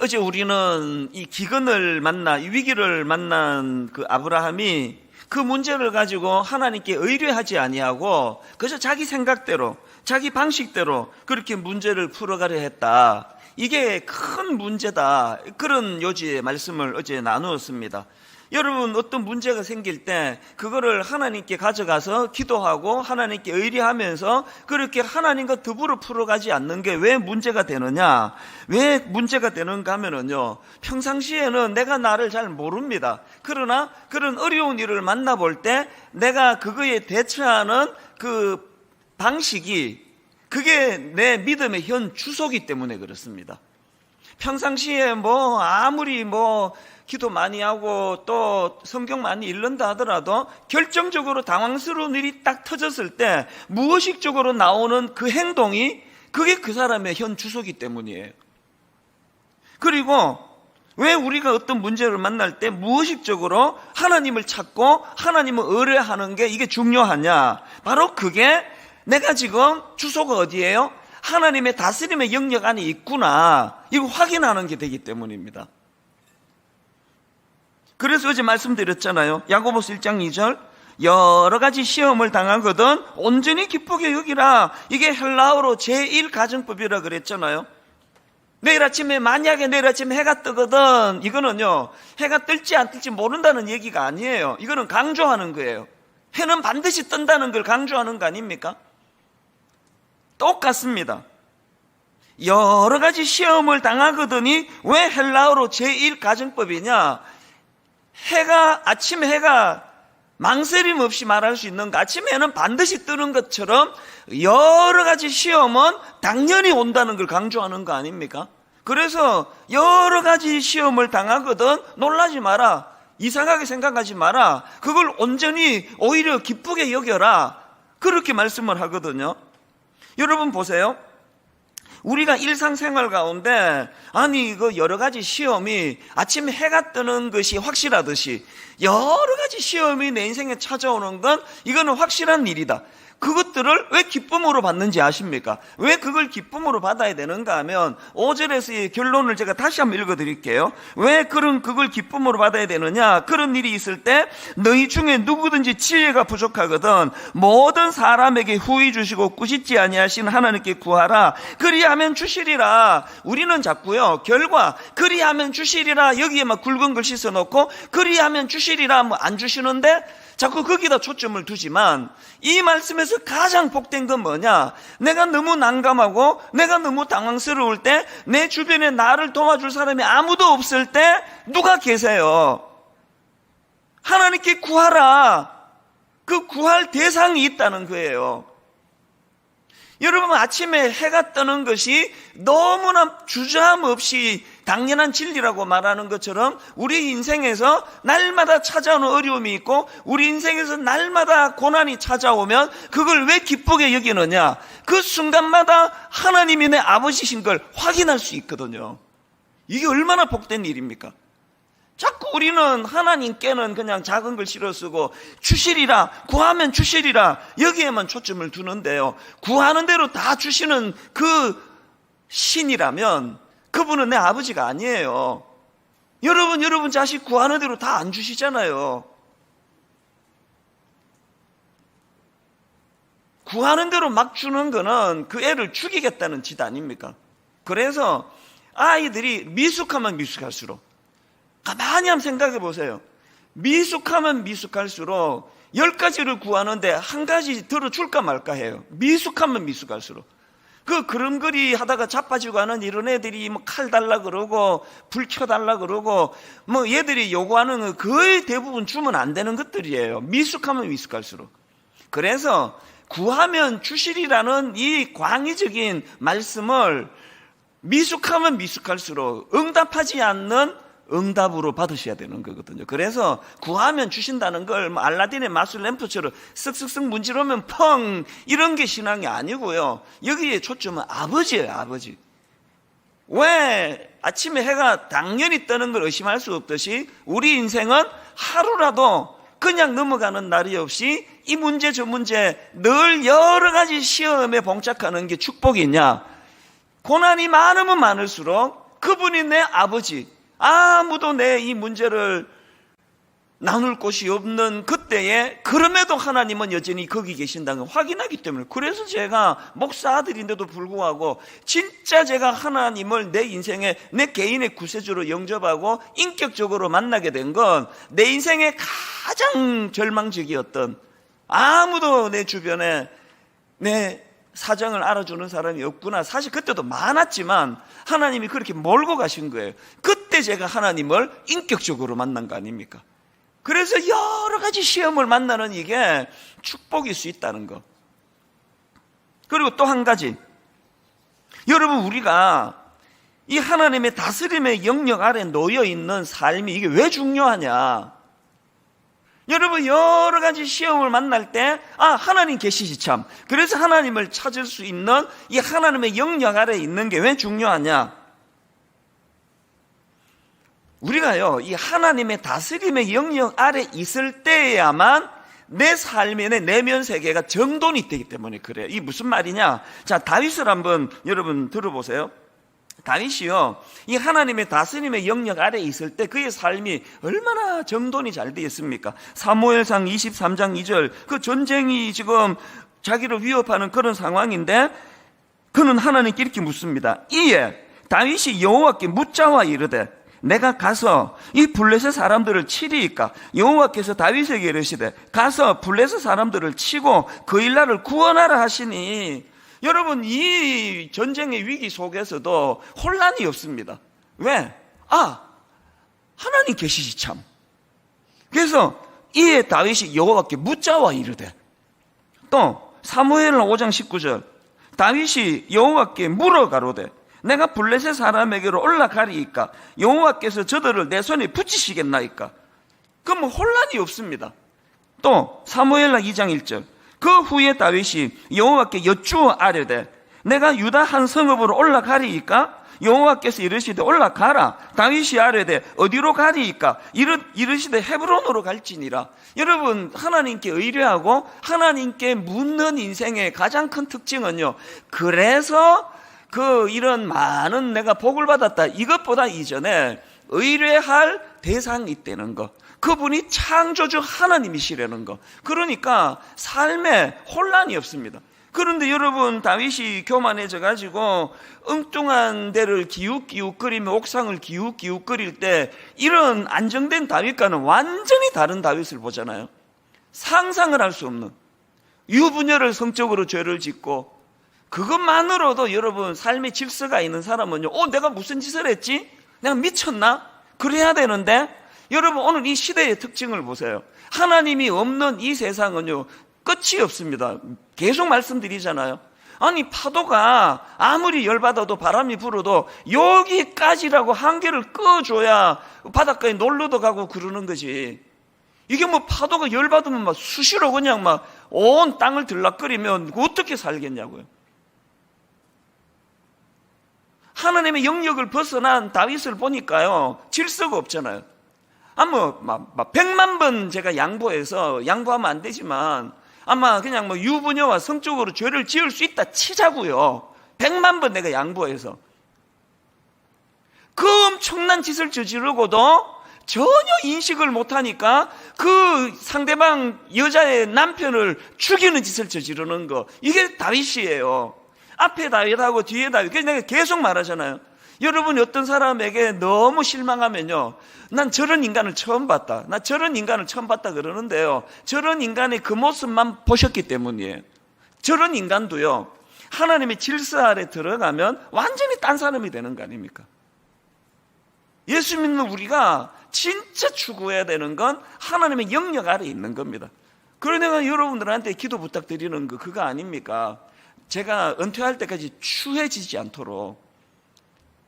어제 우리는 이 기근을 만나, 이 위기를 만난 그 아브라함이 그 문제를 가지고 하나님께 의뢰하지 아니하고 그저 자기 생각대로, 자기 방식대로 그렇게 문제를 풀어가려 했다. 이게 큰 문제다. 그런 요지의 말씀을 어제 나누었습니다. 여러분, 어떤 문제가 생길 때 그거를 하나님께 가져가서 기도하고 하나님께 의뢰하면서 그렇게 하나님과 더불어 풀어가지 않는 게 왜 문제가 되느냐? 왜 문제가 되는가 하면은요, 평상시에는 내가 나를 잘 모릅니다. 그러나 그런 어려운 일을 만나볼 때 내가 그거에 대처하는 그 방식이, 그게 내 믿음의 현 주소기 때문에 그렇습니다. 평상시에 아무리 기도 많이 하고 또 성경 많이 읽는다 하더라도 결정적으로 당황스러운 일이 딱 터졌을 때 무의식적으로 나오는 그 행동이, 그게 그 사람의 현 주소기 때문이에요. 그리고 왜 우리가 어떤 문제를 만날 때 무의식적으로 하나님을 찾고 하나님을 의뢰하는 게 이게 중요하냐? 바로 그게 내가 지금 주소가 어디예요? 하나님의 다스림의 영역 안에 있구나, 이거 확인하는 게 되기 때문입니다. 그래서 어제 말씀드렸잖아요. 야고보서 1장 2절, 여러 가지 시험을 당하거든 온전히 기쁘게 여기라. 이게 헬라어로 제1가정법이라 그랬잖아요. 만약에 내일 아침에 해가 뜨거든, 이거는요, 해가 뜰지 안 뜰지 모른다는 얘기가 아니에요. 이거는 강조하는 거예요. 해는 반드시 뜬다는 걸 강조하는 거 아닙니까? 똑같습니다. 여러 가지 시험을 당하거든이 왜 헬라어로 제1가정법이냐? 아침에 해가 망설임 없이 말할 수 있는 거, 아침에 해는 반드시 뜨는 것처럼 여러 가지 시험은 당연히 온다는 걸 강조하는 거 아닙니까? 그래서 여러 가지 시험을 당하거든 놀라지 마라, 이상하게 생각하지 마라, 그걸 온전히 오히려 기쁘게 여겨라, 그렇게 말씀을 하거든요. 여러분 보세요. 우리가 일상생활 가운데 그 여러 가지 시험이 아침에 해가 뜨는 것이 확실하듯이 여러 가지 시험이 내 인생에 찾아오는 건 이거는 확실한 일이다. 그것들을 왜 기쁨으로 받는지 아십니까? 왜 그걸 기쁨으로 받아야 되는가 하면 5절에서의 결론을 제가 다시 한번 읽어드릴게요. 왜 그걸 기쁨으로 받아야 되느냐? 그런 일이 있을 때 너희 중에 누구든지 지혜가 부족하거든 모든 사람에게 후히 주시고 꾸짖지 아니하시는 하나님께 구하라. 그리하면 주시리라. 우리는 자꾸요, 결과 그리하면 주시리라 여기에 막 굵은 글씨 써놓고 그리하면 주시리라 안 주시는데 자꾸 거기다 초점을 두지만, 이 말씀에서 가장 복된 건 뭐냐? 내가 너무 난감하고 내가 너무 당황스러울 때, 내 주변에 나를 도와줄 사람이 아무도 없을 때 누가 계세요? 하나님께 구하라. 그 구할 대상이 있다는 거예요. 여러분, 아침에 해가 뜨는 것이 너무나 주저함 없이 당연한 진리라고 말하는 것처럼 우리 인생에서 날마다 찾아오는 어려움이 있고 우리 인생에서 날마다 고난이 찾아오면 그걸 왜 기쁘게 여기느냐? 그 순간마다 하나님이 내 아버지신 걸 확인할 수 있거든요. 이게 얼마나 복된 일입니까? 자꾸 우리는 하나님께는 그냥 작은 글 실어 쓰고 주시리라, 구하면 주시리라 여기에만 초점을 두는데요, 구하는 대로 다 주시는 그 신이라면 그분은 내 아버지가 아니에요. 여러분 자식 구하는 대로 다 안 주시잖아요. 구하는 대로 막 주는 거는 그 애를 죽이겠다는 짓 아닙니까? 그래서 아이들이 미숙하면 미숙할수록, 가만히 한번 생각해 보세요. 미숙하면 미숙할수록 10가지를 구하는데 한 가지 들어줄까 말까 해요. 미숙하면 미숙할수록. 그 그림그리 하다가 자빠지고 하는 이런 애들이 칼 달라 그러고 불 켜달라 그러고 얘들이 요구하는 거 거의 대부분 주면 안 되는 것들이에요. 미숙하면 미숙할수록. 그래서 구하면 주시리라는 이 광의적인 말씀을 미숙하면 미숙할수록 응답하지 않는 응답으로 받으셔야 되는 거거든요. 그래서 구하면 주신다는 걸 알라딘의 마술 램프처럼 쓱쓱쓱 문지르면 펑 이런 게 신앙이 아니고요, 여기에 초점은 아버지예요. 아버지. 왜 아침에 해가 당연히 뜨는 걸 의심할 수 없듯이 우리 인생은 하루라도 그냥 넘어가는 날이 없이 이 문제 저 문제 늘 여러 가지 시험에 봉착하는 게 축복이냐? 고난이 많으면 많을수록 그분이 내 아버지, 아무도 내 이 문제를 나눌 곳이 없는 그때에 그럼에도 하나님은 여전히 거기 계신다는 걸 확인하기 때문에, 그래서 제가 목사 아들인데도 불구하고 진짜 제가 하나님을 내 인생에 내 개인의 구세주로 영접하고 인격적으로 만나게 된 건 내 인생의 가장 절망적이었던, 아무도 내 주변에 내 사정을 알아주는 사람이 없구나. 사실 그때도 많았지만 하나님이 그렇게 몰고 가신 거예요. 그때 제가 하나님을 인격적으로 만난 거 아닙니까? 그래서 여러 가지 시험을 만나는 이게 축복일 수 있다는 거. 그리고 또 한 가지, 여러분, 우리가 이 하나님의 다스림의 영역 아래 놓여 있는 삶이 이게 왜 중요하냐? 여러분, 여러 가지 시험을 만날 때 하나님 계시지 참. 그래서 하나님을 찾을 수 있는 이 하나님의 영역 아래 있는 게 왜 중요하냐? 우리가요, 이 하나님의 다스림의 영역 아래 있을 때야만 내 삶의 내 내면 세계가 정돈이 되기 때문에 그래요. 이게 무슨 말이냐? 자, 다윗을 한번 여러분 들어보세요. 다윗이요, 이 하나님의 다스림의 영역 아래 있을 때 그의 삶이 얼마나 정돈이 잘 되어 있습니까? 사무엘상 23장 2절, 그 전쟁이 지금 자기를 위협하는 그런 상황인데 그는 하나님께 이렇게 묻습니다. 이에 다윗이 여호와께 묻자와 이르되 내가 가서 이 블레셋 사람들을 치리이까? 여호와께서 다윗에게 이르시되 가서 블레셋 사람들을 치고 그 일날을 구원하라 하시니. 여러분, 이 전쟁의 위기 속에서도 혼란이 없습니다. 왜? 하나님 계시지 참. 그래서 이에 다윗이 여호와께 묻자와 이르되, 또 사무엘하 5장 19절, 다윗이 여호와께 물어 가로되 내가 블레셋 사람에게로 올라가리이까? 여호와께서 저들을 내 손에 붙이시겠나이까? 그럼 혼란이 없습니다. 또 사무엘하 2장 1절, 그 후에 다윗이 여호와께 여쭈어 아뢰되 내가 유다 한 성읍으로 올라가리이까? 여호와께서 이르시되 올라가라. 다윗이 아뢰되 어디로 가리이까? 이르시되 헤브론으로 갈지니라. 여러분, 하나님께 의뢰하고 하나님께 묻는 인생의 가장 큰 특징은요, 그래서 이런 많은 내가 복을 받았다, 이것보다 이전에 의뢰할 대상이 있다는 거, 그분이 창조주 하나님이시라는 거. 그러니까 삶에 혼란이 없습니다. 그런데 여러분, 다윗이 교만해져 가지고 엉뚱한 데를 기웃기웃거리며 옥상을 기웃기웃거릴 때 이런 안정된 다윗과는 완전히 다른 다윗을 보잖아요. 상상을 할 수 없는, 유부녀를 성적으로 죄를 짓고, 그것만으로도 여러분 삶의 질서가 있는 사람은요, 내가 무슨 짓을 했지? 내가 미쳤나? 그래야 되는데, 여러분 오늘 이 시대의 특징을 보세요. 하나님이 없는 이 세상은요, 끝이 없습니다. 계속 말씀드리잖아요. 아니, 파도가 아무리 열받아도 바람이 불어도 여기까지라고 한계를 꺼줘야 바닷가에 놀러도 가고 그러는 거지. 이게 뭐 파도가 열받으면 막 수시로 그냥 막 온 땅을 들락거리면 어떻게 살겠냐고요. 하나님의 영역을 벗어난 다윗을 보니까요, 질서가 없잖아요. 막 100만 번 제가 양보하면 안 되지만, 아마 그냥 유부녀와 성적으로 죄를 지을 수 있다 치자고요. 100만 번 내가 양보해서. 그 엄청난 짓을 저지르고도 전혀 인식을 못하니까 그 상대방 여자의 남편을 죽이는 짓을 저지르는 거, 이게 다윗이에요. 앞에 다윗하고 뒤에 다윗. 그래서 내가 계속 말하잖아요. 여러분이 어떤 사람에게 너무 실망하면요, 난 저런 인간을 처음 봤다, 나 저런 인간을 처음 봤다 그러는데요, 저런 인간의 그 모습만 보셨기 때문이에요. 저런 인간도요, 하나님의 질서 아래 들어가면 완전히 딴 사람이 되는 거 아닙니까? 예수 믿는 우리가 진짜 추구해야 되는 건 하나님의 영역 아래 있는 겁니다. 그러니 내가 여러분들한테 기도 부탁드리는 거 그거 아닙니까? 제가 은퇴할 때까지 추해지지 않도록.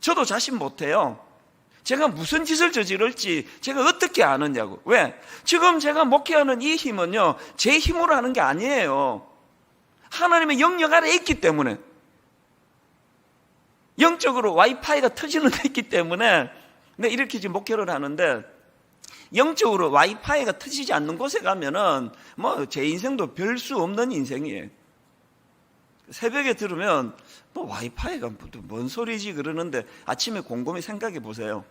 저도 자신 못해요. 제가 무슨 짓을 저지를지 제가 어떻게 아느냐고. 왜? 지금 제가 목회하는 이 힘은요, 제 힘으로 하는 게 아니에요. 하나님의 영역 아래에 있기 때문에, 영적으로 와이파이가 터지는 데 있기 때문에 내가 이렇게 지금 목회를 하는데, 영적으로 와이파이가 터지지 않는 곳에 가면은 제 인생도 별 수 없는 인생이에요. 새벽에 들으면 또 와이파이가 뭔 소리지 그러는데 아침에 곰곰이 생각해 보세요.